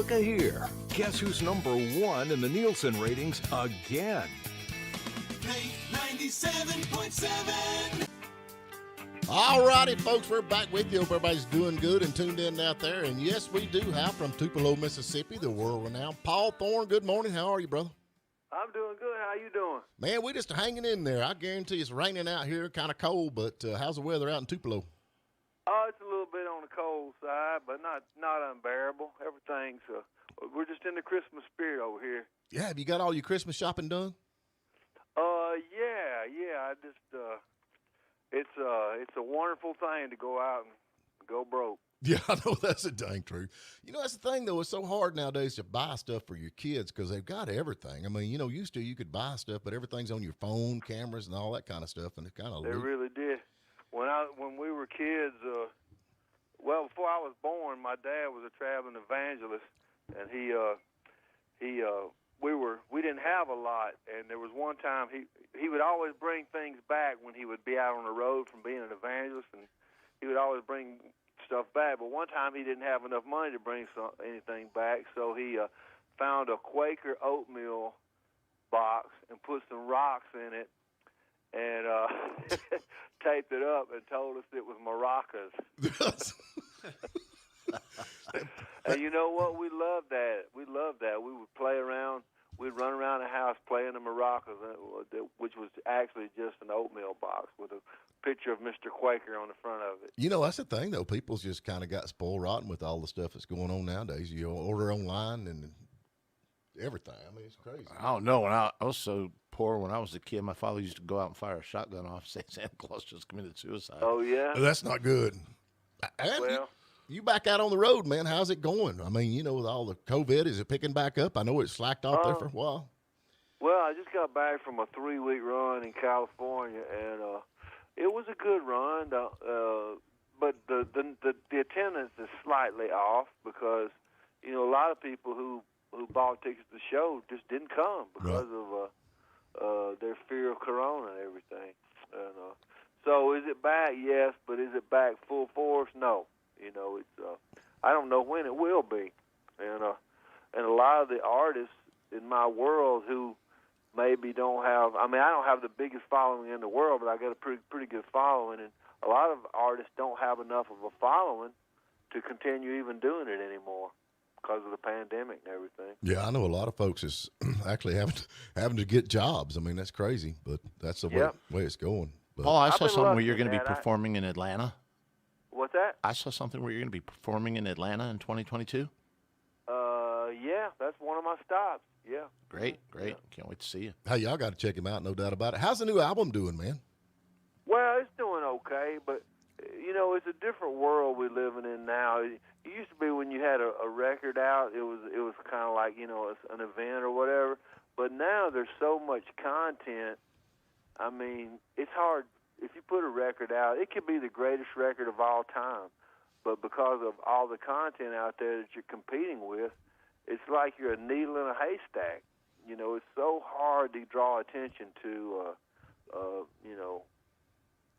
Look here. Guess who's number one in the Nielsen ratings again? 97.7. All righty, folks, we're back with you. Hope everybody's doing good and tuned in out there. And yes, we do have from Tupelo, Mississippi, the world-renowned Paul Thorn. Good morning. How are you, brother? I'm doing good. How you doing? Man, we just hanging in there. I guarantee it's raining out here, kind of cold, but how's the weather out in Tupelo? Oh, it's a little bit on the cold side, but not unbearable. Everything's we're just in the Christmas spirit over here. Yeah, have you got all your Christmas shopping done? Yeah. I just it's a wonderful thing to go out and go broke. Yeah, I know that's a dang truth. You know, that's the thing, though. It's so hard nowadays to buy stuff for your kids because they've got everything. I mean, you know, used to you could buy stuff, but everything's on your phone, cameras, and all that kind of stuff, and it kind of They really did. When we were kids, well, before I was born, my dad was a traveling evangelist, and we didn't have a lot, and there was one time he would always bring things back when he would be out on the road from being an evangelist, and he would always bring stuff back. But one time he didn't have enough money to bring anything back, so he found a Quaker oatmeal box and put some rocks in it and taped it up and told us it was maracas. And you know what? We loved that. We would play around. We'd run around the house playing the maracas, which was actually just an oatmeal box with a picture of Mr. Quaker on the front of it. You know, that's the thing, though. People's just kind of got spoiled rotten with all the stuff that's going on nowadays. You order online and everything. I mean, it's crazy. I don't know. When I was so poor when I was a kid, my father used to go out and fire a shotgun off, say Santa Claus just committed suicide. Oh, yeah? That's not good. Well, you back out on the road, man. How's it going? I mean, you know, with all the COVID, is it picking back up? I know it slacked off there for a while. Well, I just got back from a 3-week run in California, and it was a good run, but the attendance is slightly off because, you know, a lot of people who bought tickets to the show just didn't come because of their fear of Corona and everything. And, so is it back? Yes, but is it back full force? No. You know, it's I don't know when it will be, and a lot of the artists in my world who maybe don't have. I mean, I don't have the biggest following in the world, but I got a pretty good following, and a lot of artists don't have enough of a following to continue even doing it anymore because of the pandemic and everything. Yeah, I know a lot of folks is actually having to get jobs. I mean, that's crazy, but that's the way it's going. But Paul, I saw been something where lucky you're going to in be that. performing in Atlanta. What's that? I saw something where you're going to be performing in Atlanta in 2022. Yeah, that's one of my stops. Yeah. Great. Yeah. Can't wait to see you. hey, y'all got to check him out, no doubt about it. How's the new album doing, man? Well, it's doing okay, but, you know, it's a different world we're living in now. It used to be when you had a record out, it was kind of like, you know, an event or whatever. But now there's so much content. I mean, it's hard. If you put a record out, it could be the greatest record of all time. But because of all the content out there that you're competing with, it's like you're a needle in a haystack. You know, it's so hard to draw attention to, you know,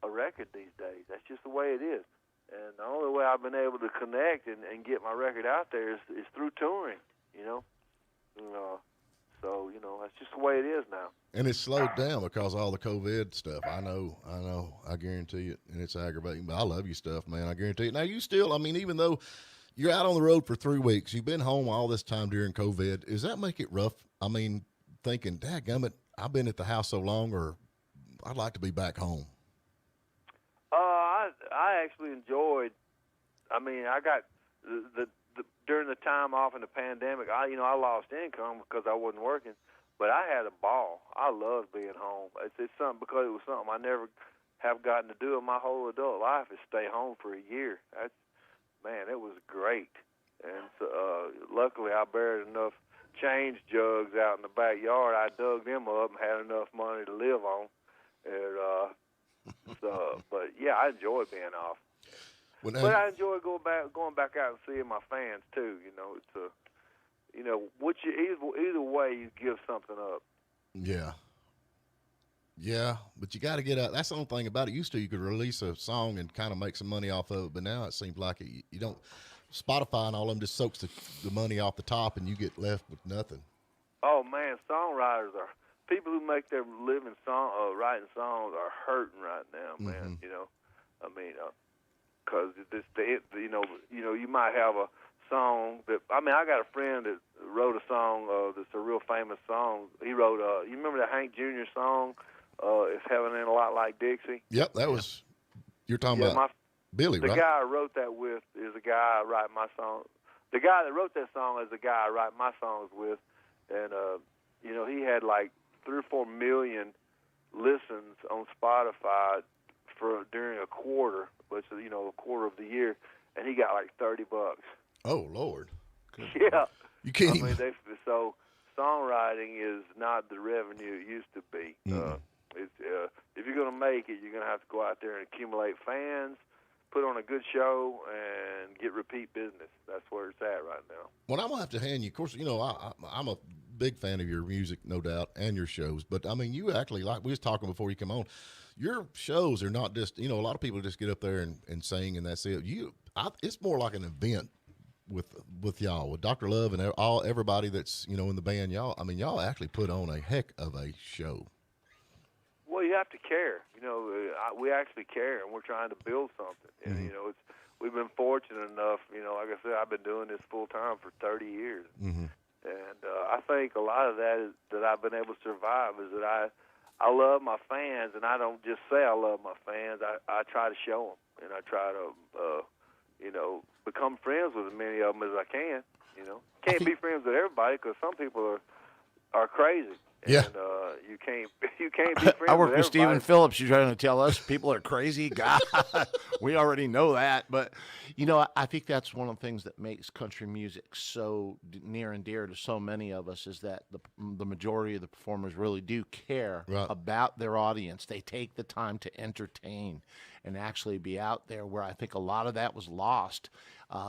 a record these days. That's just the way it is. And the only way I've been able to connect and get my record out there is through touring, you know. So, you know, that's just the way it is now. And it's slowed down because of all the COVID stuff. I know. I guarantee it. And it's aggravating, but I love your stuff, man. I guarantee it. Now, you still, I mean, even though you're out on the road for 3 weeks, you've been home all this time during COVID, does that make it rough? I mean, thinking, dadgummit, I've been at the house so long, or I'd like to be back home. I actually enjoyed. I mean, I got the during the time off in the pandemic. I lost income because I wasn't working, but I had a ball. I loved being home. It's something because it was something I never have gotten to do in my whole adult life. Is stay home for a year. Man, it was great. And so, luckily, I buried enough change jugs out in the backyard. I dug them up and had enough money to live on. And but yeah, I enjoy being off. But I enjoy going back out and seeing my fans too. You know, it's either way you give something up. Yeah. Yeah, but you got to get out. That's the only thing about it. Used to, you could release a song and kind of make some money off of it, but now it seems like you don't. Spotify and all of them just soaks the money off the top, and you get left with nothing. Oh man, songwriters are people who make their living writing songs are hurting right now, man. You know, I mean, because you might have a song that I got a friend that wrote a song that's a real famous song. He wrote you remember that Hank Jr. song? It's Heaven Ain't a Lot Like Dixie. Yep, that was you're talking about Billy, right? The guy I wrote that with is the guy I write my song. The guy that wrote that song is the guy I write my songs with, and he had like 3 or 4 million listens on Spotify during a quarter, which is a quarter of the year, and he got like $30. Oh Lord! Yeah, you can't. So songwriting is not the revenue it used to be. If you're going to make it, you're going to have to go out there and accumulate fans, put on a good show, and get repeat business. That's where it's at right now. Well, I'm gonna have to hand you. Of course, I'm a big fan of your music, no doubt, and your shows. But I mean, you actually, like we was talking before you come on, your shows are not just a lot of people just get up there and sing and that's it. It's more like an event with y'all, with Dr. Love and everybody that's in the band. Y'all actually put on a heck of a show. Well, you have to care. We actually care, and we're trying to build something. And we've been fortunate enough. Like I said, I've been doing this full time for 30 years, and I think a lot of that is that I've been able to survive is that I love my fans, and I don't just say I love my fans. I try to show them, and I try to become friends with as many of them as I can. Can't be friends with everybody because some people are crazy. Yeah. And you can't be friends I work with everybody. Stephen Phillips. You're trying to tell us people are crazy? God, we already know that. But, I think that's one of the things that makes country music so near and dear to so many of us is that the majority of the performers really do care about their audience. They take the time to entertain and actually be out there, where I think a lot of that was lost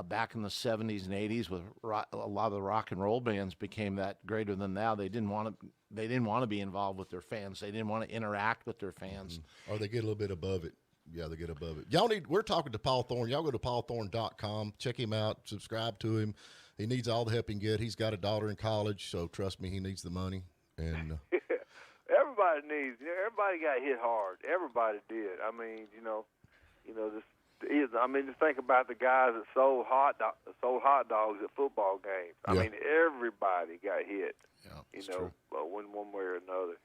back in the 70s and 80s with a lot of the rock and roll bands became that greater than thou. They didn't want to be involved with their fans. They didn't want to interact with their fans. Or they get a little bit above it. Yeah, they get above it. We're talking to Paul Thorn. Y'all go to paulthorn.com. Check him out. Subscribe to him. He needs all the help he can get. He's got a daughter in college, so trust me, he needs the money. And everybody needs. Everybody got hit hard. Everybody did. Just think about the guys that sold hot dogs at football games. Everybody got hit. Yeah, true. One way or another.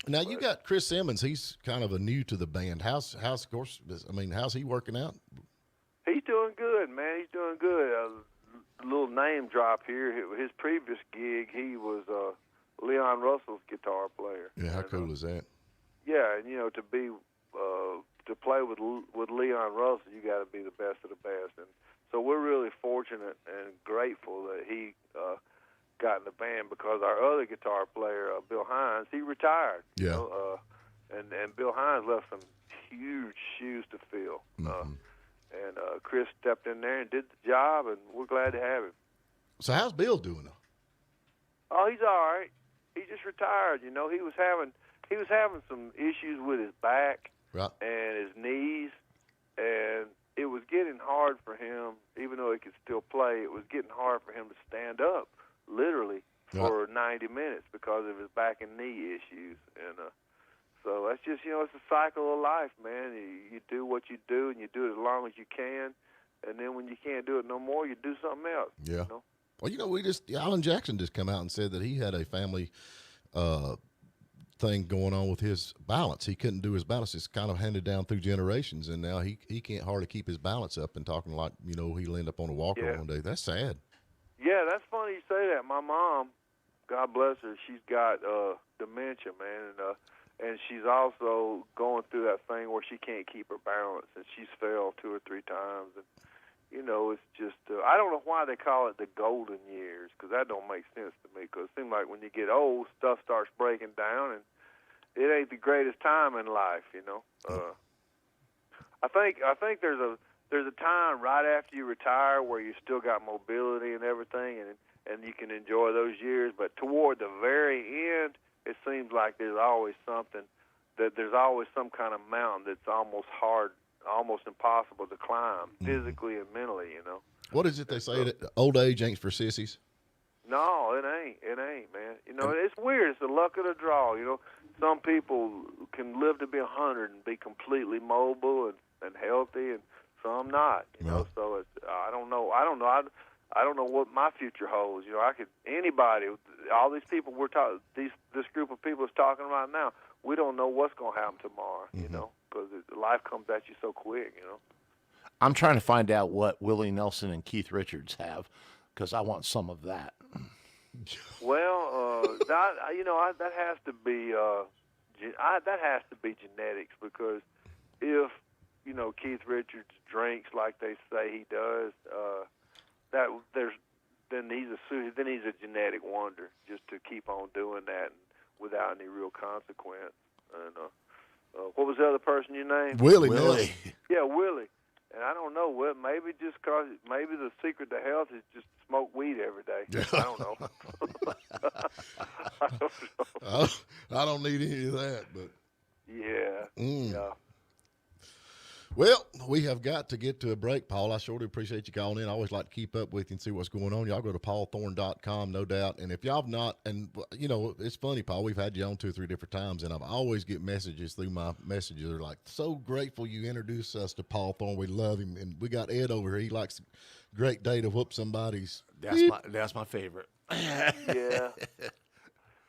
Now you got Chris Simmons. He's kind of a new to the band. How's he working out? He's doing good, man. He's doing good. A little name drop here. His previous gig, he was Leon Russell's guitar player. Yeah, how cool is that? Yeah, and to play with Leon Russell, you got to be the best of the best, and so we're really fortunate and grateful that he got in the band because our other guitar player, Bill Hines, he retired. Yeah. And Bill Hines left some huge shoes to fill. And Chris stepped in there and did the job, and we're glad to have him. So how's Bill doing? Oh, he's all right. He just retired. He was having some issues with his back and his knees, and it was getting hard for him, even though he could still play. It was getting hard for him to stand up, literally, for 90 minutes because of his back and knee issues. And so that's just, it's a cycle of life, man. You do what you do, and you do it as long as you can, and then when you can't do it no more, you do something else. Yeah. Well, Alan Jackson just come out and said that he had a family thing going on with his balance. He couldn't do his balance. It's kind of handed down through generations, and now he can't hardly keep his balance up, and talking like, he'll end up on a walker one day. That's sad. Yeah, that's funny you say that. My mom, God bless her, she's got dementia, man, and she's also going through that thing where she can't keep her balance, and she's fell 2 or 3 times, and it's just I don't know why they call it the golden years, because that don't make sense to me, because it seems like when you get old, stuff starts breaking down, and it ain't the greatest time in life, I think there's a time right after you retire where you still got mobility and everything, and you can enjoy those years. But toward the very end, it seems like there's always some kind of mountain that's almost hard, almost impossible to climb, physically and mentally. What is it they say that old age ain't for sissies? No, it ain't. It ain't, man. You know, it's weird. It's the luck of the draw. You know, some people can live to be 100 and be completely mobile and healthy, and some not. You know, so it's, I don't know. I don't know what my future holds. You know, anybody, all these people this group of people is talking right now. We don't know what's going to happen tomorrow. You know, because life comes at you so quick. You know. I'm trying to find out what Willie Nelson and Keith Richards have, because I want some of that. Well, that has to be genetics, because if Keith Richards drinks like they say he does, then he's a genetic wonder, just to keep on doing that without any real consequence. And what was the other person you named? Willie Nelson. Yeah, Willie. And I don't know what. Maybe maybe the secret to health is just smoke weed every day. I don't know. I don't know. I don't need any of that, but yeah. Yeah. Well, we have got to get to a break, Paul. I sure do appreciate you calling in. I always like to keep up with you and see what's going on. Y'all go to paulthorn.com, no doubt. And if y'all have not, and it's funny, Paul, we've had you on 2 or 3 different times, and I've always get messages through my messages. They're like, so grateful you introduced us to Paul Thorn. We love him. And we got Ed over here. He likes a great day to whoop somebody's. That's my favorite. Yeah.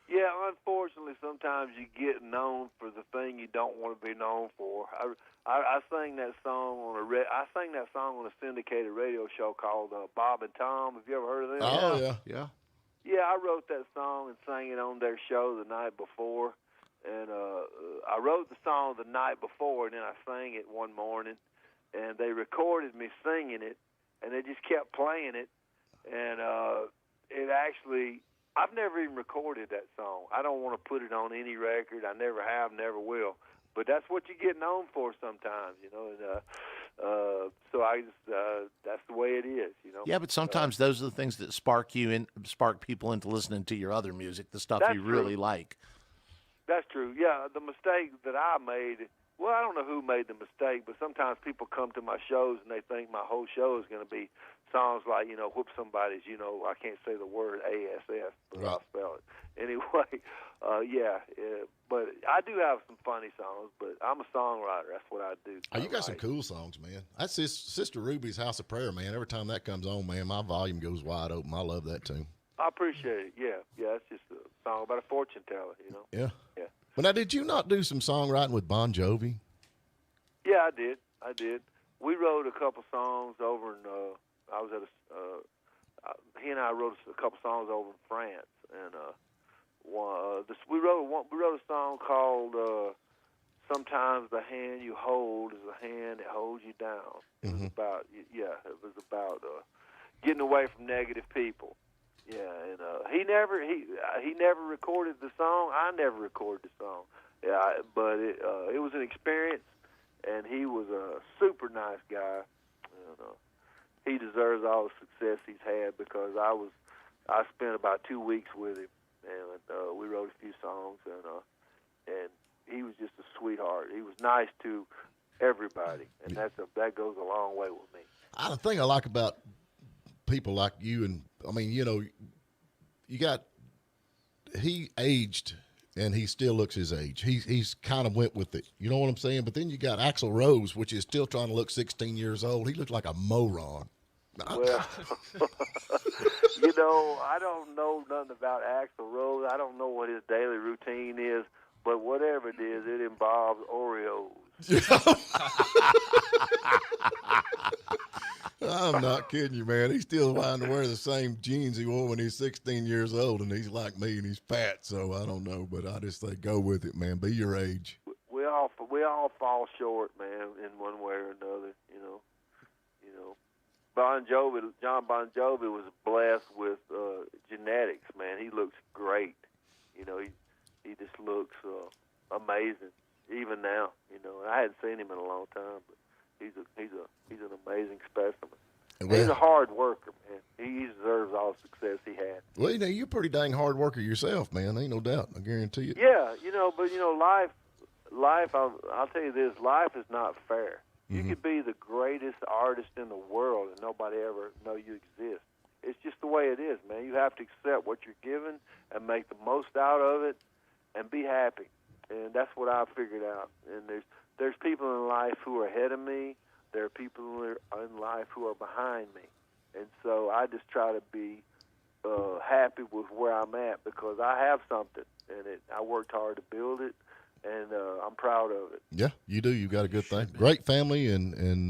Yeah, unfortunately, sometimes you get known for the thing you don't want to be known for. I sang that song on a syndicated radio show called Bob and Tom. Have you ever heard of them? Oh yeah. Yeah, I wrote that song and sang it on their show the night before. And I wrote the song the night before, and then I sang it one morning. And they recorded me singing it, and they just kept playing it. And it actually, I've never even recorded that song. I don't want to put it on any record. I never have, never will. But that's what you get known for sometimes, And, so I just, that's the way it is, Yeah, but sometimes those are the things that spark people into listening to your other music, the stuff you really like. That's true. Yeah, the mistake that I made. Well, I don't know who made the mistake, but sometimes people come to my shows and they think my whole show is going to be songs like, whoop somebody's, I can't say the word ASS, but I'll spell it. Anyway, but I do have some funny songs, but I'm a songwriter. That's what I do. Oh, you got some cool songs, man. That's Sister Ruby's House of Prayer, man. Every time that comes on, man, my volume goes wide open. I love that tune. I appreciate it. Yeah, it's just a song about a fortune teller, Yeah. Yeah. But now, did you not do some songwriting with Bon Jovi? Yeah, I did. We wrote a couple songs over in, I was at he and I wrote a couple songs over in France, and we wrote a song called "Sometimes the Hand You Hold Is the Hand That Holds You Down." It was about getting away from negative people. Yeah, and he never recorded the song. I never recorded the song. Yeah, but it was an experience, and he was a super nice guy. And, he deserves all the success he's had, because I spent about 2 weeks with him, and we wrote a few songs, and he was just a sweetheart. He was nice to everybody, and that goes a long way with me. The thing I like about people like you, and he aged and he still looks his age. He's kind of went with it. You know what I'm saying? But then you got Axl Rose, which is still trying to look 16 years old. He looks like a moron. Well, I don't know nothing about Axl Rose. I don't know what his daily routine is, but whatever it is, it involves Oreos. I'm not kidding you, man. He's still trying to wear the same jeans he wore when he's 16 years old, and he's like me, and he's fat. So I don't know, but I just say go with it, man. Be your age. We all fall short, man, in one way or another. John Bon Jovi was blessed with genetics, man. He looks great. He just looks amazing, even now. And I hadn't seen him in a long time, but he's an amazing specimen. He's a hard worker, man. He deserves all the success he had. Well, you're a pretty dang hard worker yourself, man. Ain't no doubt. I guarantee you. Yeah, but life. I'll tell you this: life is not fair. You could be the greatest artist in the world and nobody ever know you exist. It's just the way it is, man. You have to accept what you're given and make the most out of it and be happy. And that's what I've figured out. And there's people in life who are ahead of me. There are people in life who are behind me. And so I just try to be happy with where I'm at because I have something, and I worked hard to build it, and I'm proud of it. Yeah, you do. You got a good thing. Great family and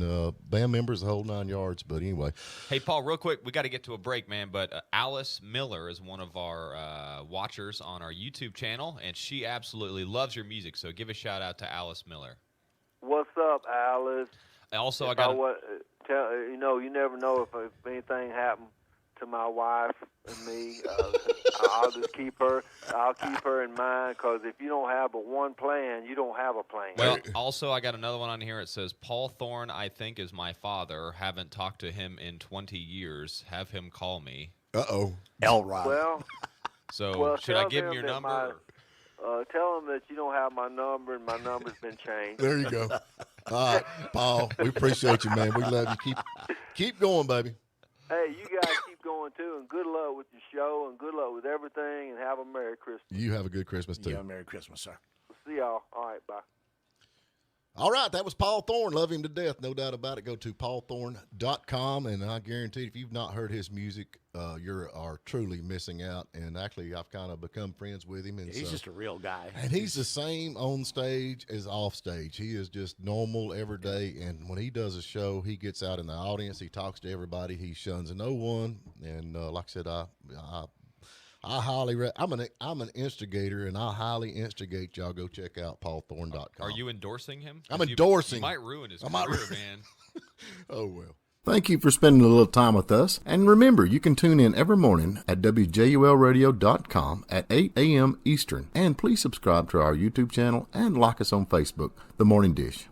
band members, the whole 9 yards. But anyway. Hey, Paul, real quick, we got to get to a break, man. But Alice Miller is one of our watchers on our YouTube channel, and she absolutely loves your music. So give a shout out to Alice Miller. What's up, Alice? Also, you never know if anything happened to my wife and me. I'll just keep her. I'll keep her in mind because if you don't have but one plan, you don't have a plan. Well, also, I got another one on here. It says, Paul Thorn, I think, is my father. Haven't talked to him in 20 years. Have him call me. Uh-oh. Elrod. Well, should I give him your number? Tell him that you don't have my number and my number's been changed. There you go. All right, Paul, we appreciate you, man. We love you. Keep going, baby. Hey, you guys keep going, too, and good luck with your show and good luck with everything, and have a Merry Christmas. You have a good Christmas, too. Yeah, Merry Christmas, sir. See y'all. All right, bye. All right, that was Paul Thorn. Love him to death, no doubt about it. Go to paulthorn.com, and I guarantee if you've not heard his music, you are truly missing out. And actually, I've kind of become friends with him. And He's just a real guy. And he's the same on stage as off stage. He is just normal every day. And when he does a show, he gets out in the audience. He talks to everybody. He shuns no one. And like I said, I highly I'm an instigator, and I highly instigate y'all go check out paulthorn.com. Are you endorsing him? I'm endorsing. You might ruin his career, man. Oh, well. Thank you for spending a little time with us. And remember, you can tune in every morning at WJULradio.com at 8 a.m. Eastern. And please subscribe to our YouTube channel and like us on Facebook, The Morning Dish.